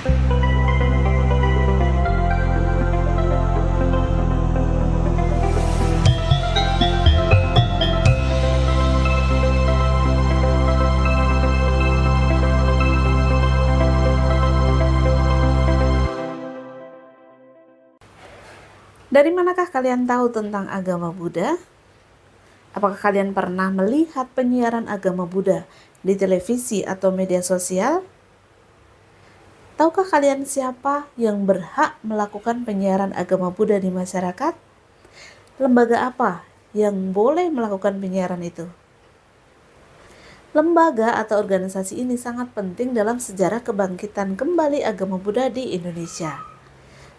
Dari manakah kalian tahu tentang agama Buddha? Apakah kalian pernah melihat penyiaran agama Buddha di televisi atau media sosial? Tahukah kalian siapa yang berhak melakukan penyiaran agama Buddha di masyarakat? Lembaga apa yang boleh melakukan penyiaran itu? Lembaga atau organisasi ini sangat penting dalam sejarah kebangkitan kembali agama Buddha di Indonesia.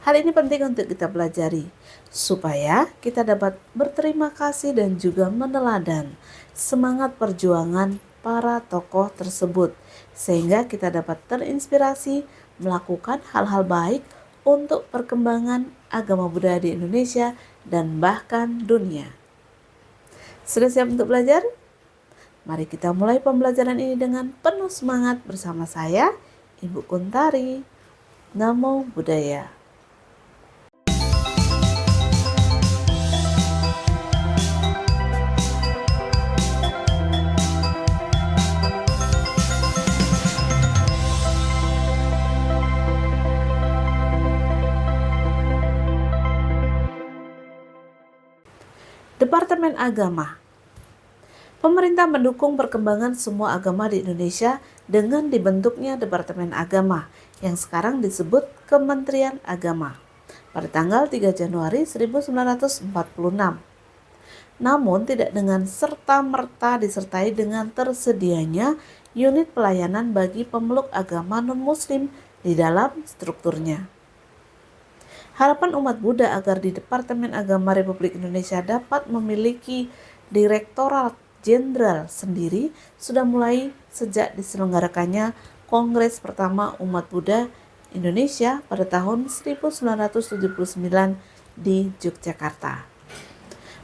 Hal ini penting untuk kita pelajari, supaya kita dapat berterima kasih dan juga meneladan semangat perjuangan para tokoh tersebut, sehingga kita dapat terinspirasi melakukan hal-hal baik untuk perkembangan agama Buddha di Indonesia dan bahkan dunia. Sudah siap untuk belajar? Mari kita mulai pembelajaran ini dengan penuh semangat bersama saya, Ibu Kuntari. Namo Buddhaya. Departemen Agama. Pemerintah mendukung perkembangan semua agama di Indonesia dengan dibentuknya Departemen Agama yang sekarang disebut Kementerian Agama pada tanggal 3 Januari 1946. Namun tidak dengan serta-merta disertai dengan tersedianya unit pelayanan bagi pemeluk agama non-muslim di dalam strukturnya. Harapan umat Buddha agar di Departemen Agama Republik Indonesia dapat memiliki Direktorat Jenderal sendiri sudah mulai sejak diselenggarakannya Kongres pertama Umat Buddha Indonesia pada tahun 1979 di Yogyakarta.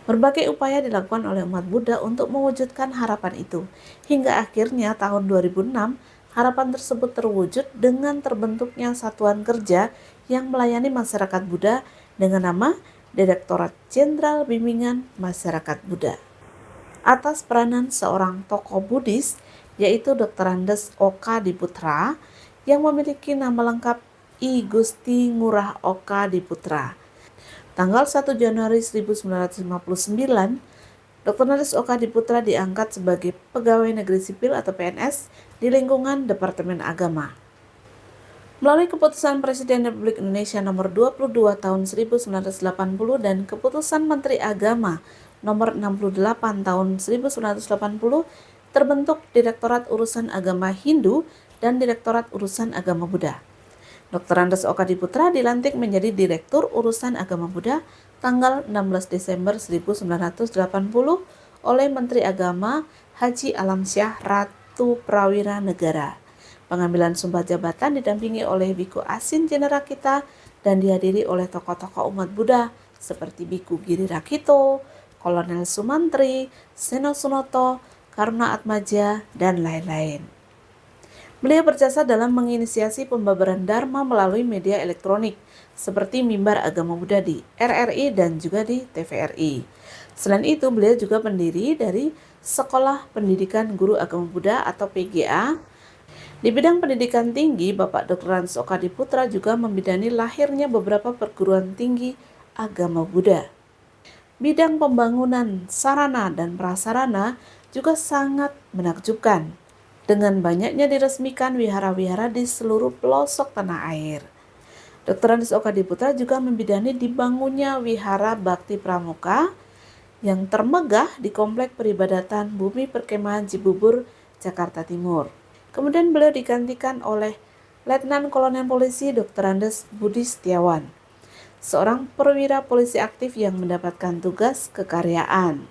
Berbagai upaya dilakukan oleh umat Buddha untuk mewujudkan harapan itu. Hingga akhirnya tahun 2006, harapan tersebut terwujud dengan terbentuknya satuan kerja yang melayani masyarakat Buddha dengan nama Direktorat Jenderal Bimbingan Masyarakat Buddha. Atas peranan seorang tokoh Buddhis, yaitu Dr. Andes Oka Diputra, yang memiliki nama lengkap I Gusti Ngurah Oka Diputra. Tanggal 1 Januari 1959, Dr. Andes Oka Diputra diangkat sebagai pegawai negeri sipil atau PNS di lingkungan Departemen Agama. Melalui keputusan Presiden Republik Indonesia nomor 22 tahun 1980 dan keputusan Menteri Agama nomor 68 tahun 1980, terbentuk Direktorat Urusan Agama Hindu dan Direktorat Urusan Agama Buddha. Dr. Andes Oka Diputra dilantik menjadi Direktur Urusan Agama Buddha tanggal 16 Desember 1980 oleh Menteri Agama Haji Alamsyah Ratu Prawira Negara. Pengambilan sumpah jabatan didampingi oleh Biku Asin Jenerakita dan dihadiri oleh tokoh-tokoh umat Buddha seperti Biku Giri Rakito, Kolonel Sumantri, Seno Sunoto, Karuna Atmaja, dan lain-lain. Beliau berjasa dalam menginisiasi pembabaran Dharma melalui media elektronik seperti Mimbar Agama Buddha di RRI dan juga di TVRI. Selain itu, beliau juga pendiri dari Sekolah Pendidikan Guru Agama Buddha atau PGA. Di bidang pendidikan tinggi, Bapak Dr. Andes Oka Diputra juga membidani lahirnya beberapa perguruan tinggi agama Buddha. Bidang pembangunan sarana dan prasarana juga sangat menakjubkan, dengan banyaknya diresmikan wihara-wihara di seluruh pelosok tanah air. Dr. Andes Oka Diputra juga membidani dibangunnya Wihara Bakti Pramuka yang termegah di Komplek Peribadatan Bumi Perkemahan Cibubur, Jakarta Timur. Kemudian beliau digantikan oleh Letnan Kolonel Polisi Dr. Andes Budi Setiawan, seorang perwira polisi aktif yang mendapatkan tugas kekaryaan.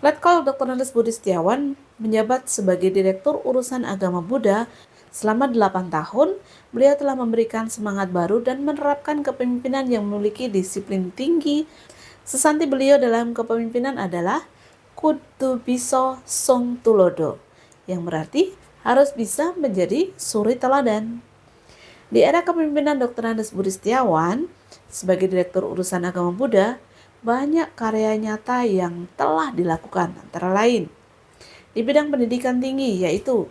Letkol Dr. Andes Budi Setiawan menjabat sebagai Direktur Urusan Agama Buddha selama 8 tahun. Beliau telah memberikan semangat baru dan menerapkan kepemimpinan yang memiliki disiplin tinggi. Sesanti beliau dalam kepemimpinan adalah Kudu Biso Song Tulodo, yang berarti harus bisa menjadi suri teladan. Di era kepemimpinan Dr. Andes Budi Setiawan sebagai Direktur Urusan Agama Buddha, banyak karya nyata yang telah dilakukan, antara lain di bidang pendidikan tinggi, yaitu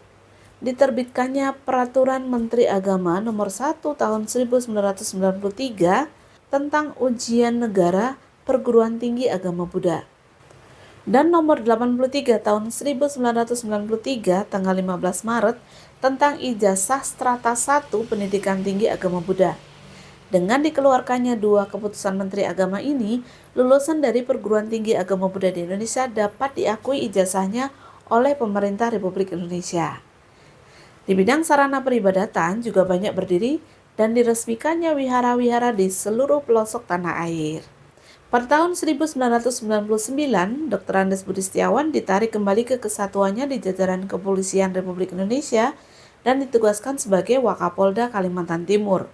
diterbitkannya Peraturan Menteri Agama Nomor 1 Tahun 1993 tentang ujian negara perguruan tinggi agama Buddha, dan Nomor 83 Tahun 1993 tanggal 15 Maret tentang Ijazah Strata 1 Pendidikan Tinggi Agama Buddha. Dengan dikeluarkannya dua keputusan Menteri Agama ini, lulusan dari perguruan tinggi agama Buddha di Indonesia dapat diakui ijazahnya oleh pemerintah Republik Indonesia. Di bidang sarana peribadatan juga banyak berdiri dan diresmikannya wihara-wihara di seluruh pelosok tanah air. Pada tahun 1999, Dr. Andes Budi Setiawan ditarik kembali ke kesatuannya di jajaran Kepolisian Republik Indonesia dan ditugaskan sebagai Wakapolda Kalimantan Timur.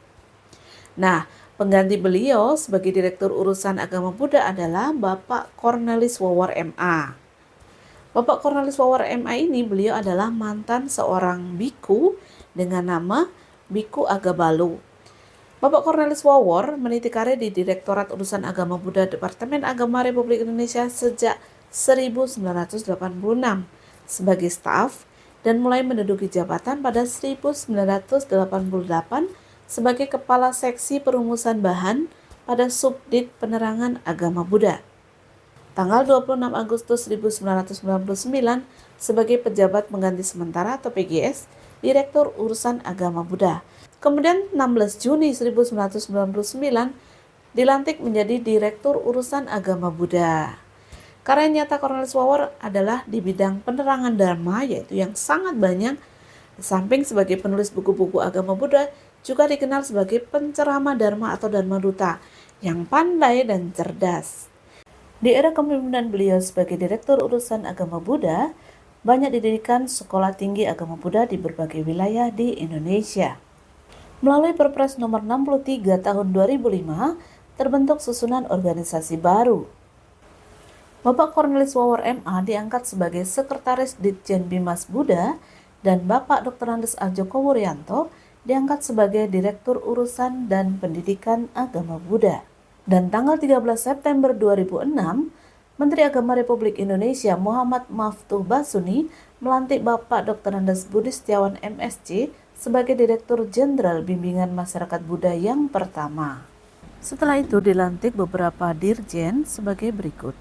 Nah, pengganti beliau sebagai Direktur Urusan Agama Buddha adalah Bapak Cornelis Wawor MA. Bapak Cornelis Wawor MA ini beliau adalah mantan seorang biku dengan nama Biku Agabalu. Bapak Cornelis Wawor meniti karir di Direktorat Urusan Agama Buddha Departemen Agama Republik Indonesia sejak 1986 sebagai staf dan mulai menduduki jabatan pada 1988 sebagai Kepala Seksi Perumusan Bahan pada Subdit Penerangan Agama Buddha. Tanggal 26 Agustus 1999 sebagai Pejabat Pengganti Sementara atau PGS, Direktur Urusan Agama Buddha. Kemudian 16 Juni 1999 dilantik menjadi Direktur Urusan Agama Buddha. Karya nyata Cornelis Wawor adalah di bidang penerangan Dharma, yaitu yang sangat banyak. Di samping sebagai penulis buku-buku agama Buddha, juga dikenal sebagai penceramah Dharma atau Dharma Duta yang pandai dan cerdas. Di era kepemimpinan beliau sebagai Direktur Urusan Agama Buddha, banyak didirikan sekolah tinggi agama Buddha di berbagai wilayah di Indonesia. Melalui Perpres Nomor 63 Tahun 2005, terbentuk susunan organisasi baru. Bapak Cornelis Wawor MA diangkat sebagai Sekretaris Ditjen Bimas Buddha dan Bapak Dr. Andes A. Djoko Wuryanto diangkat sebagai Direktur Urusan dan Pendidikan Agama Buddha. Dan tanggal 13 September 2006, Menteri Agama Republik Indonesia Muhammad Maftuh Basuni melantik Bapak Dr. Andes Budi Setiawan MSc sebagai Direktur Jenderal Bimbingan Masyarakat Buddha yang pertama. Setelah itu dilantik beberapa dirjen sebagai berikut.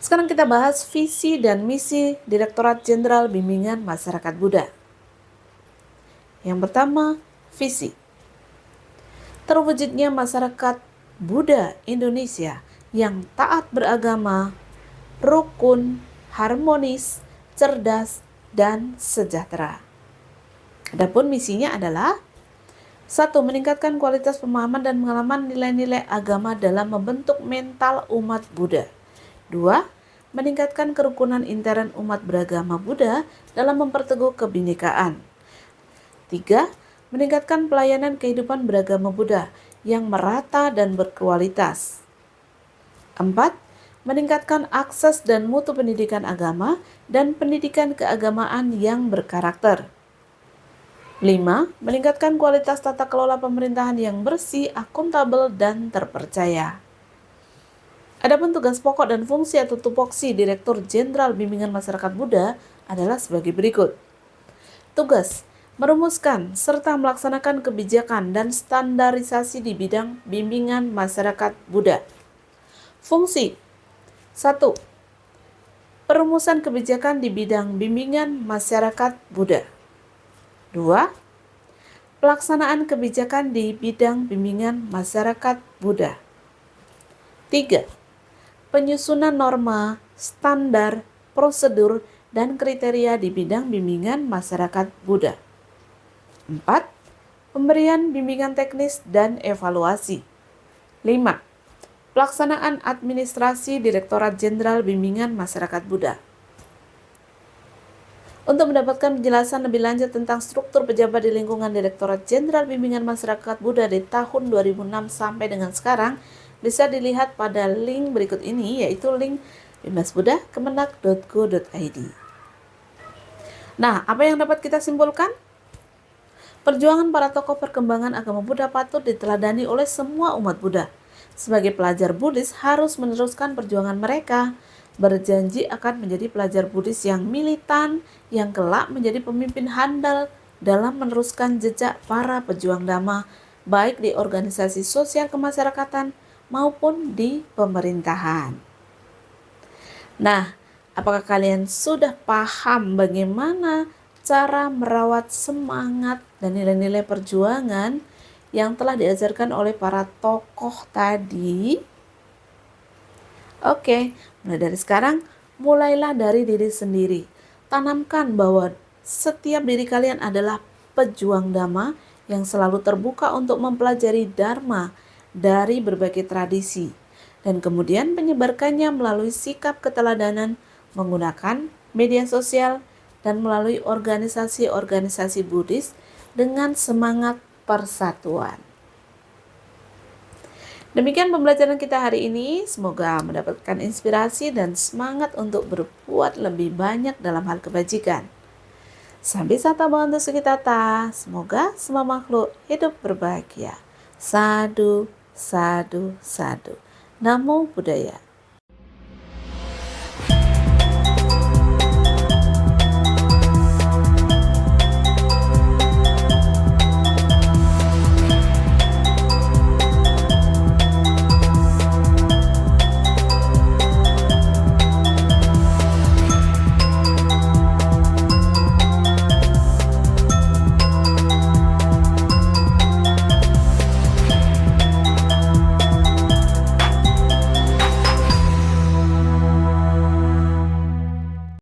Sekarang kita bahas visi dan misi Direktorat Jenderal Bimbingan Masyarakat Buddha. Yang pertama, visi. Terwujudnya masyarakat Buddha Indonesia yang taat beragama, rukun, harmonis, cerdas, dan sejahtera. Adapun misinya adalah 1. Meningkatkan kualitas pemahaman dan pengalaman nilai-nilai agama dalam membentuk mental umat Buddha. 2. Meningkatkan kerukunan intern umat beragama Buddha dalam memperteguh kebinekaan. 3. Meningkatkan pelayanan kehidupan beragama Buddha yang merata dan berkualitas. 4. Meningkatkan akses dan mutu pendidikan agama dan pendidikan keagamaan yang berkarakter. 5. Meningkatkan kualitas tata kelola pemerintahan yang bersih, akuntabel, dan terpercaya. Adapun tugas pokok dan fungsi atau tupoksi Direktur Jenderal Bimbingan Masyarakat Buddha adalah sebagai berikut. Tugas: merumuskan serta melaksanakan kebijakan dan standarisasi di bidang bimbingan masyarakat Buddha. Fungsi: 1. Perumusan kebijakan di bidang bimbingan masyarakat Buddha. 2. Pelaksanaan kebijakan di bidang bimbingan masyarakat Buddha. 3. Penyusunan norma, standar, prosedur, dan kriteria di bidang bimbingan masyarakat Buddha. 4. Pemberian bimbingan teknis dan evaluasi. 5. Pelaksanaan administrasi Direktorat Jenderal Bimbingan Masyarakat Buddha. Untuk mendapatkan penjelasan lebih lanjut tentang struktur pejabat di lingkungan Direktorat Jenderal Bimbingan Masyarakat Buddha di tahun 2006 sampai dengan sekarang, bisa dilihat pada link berikut ini, yaitu link bimnasbuddha.kemenak.go.id. Nah, apa yang dapat kita simpulkan? Perjuangan para tokoh perkembangan agama Buddha patut diteladani oleh semua umat Buddha. Sebagai pelajar Buddhis harus meneruskan perjuangan mereka, berjanji akan menjadi pelajar Buddhis yang militan, yang kelak menjadi pemimpin handal dalam meneruskan jejak para pejuang Dhamma, baik di organisasi sosial kemasyarakatan maupun di pemerintahan. Nah, apakah kalian sudah paham bagaimana cara merawat semangat dan nilai-nilai perjuangan yang telah diajarkan oleh para tokoh tadi? Oke, mulai dari sekarang, mulailah dari diri sendiri. Tanamkan bahwa setiap diri kalian adalah pejuang Dhamma yang selalu terbuka untuk mempelajari Dharma dari berbagai tradisi, dan kemudian menyebarkannya melalui sikap keteladanan menggunakan media sosial dan melalui organisasi-organisasi Buddhis dengan semangat persatuan. Demikian pembelajaran kita hari ini, semoga mendapatkan inspirasi dan semangat untuk berbuat lebih banyak dalam hal kebajikan. Sampai sata bhavantu sukitata, semoga semua makhluk hidup berbahagia. Sadhu, sadhu, sadhu. Namo Buddhaya.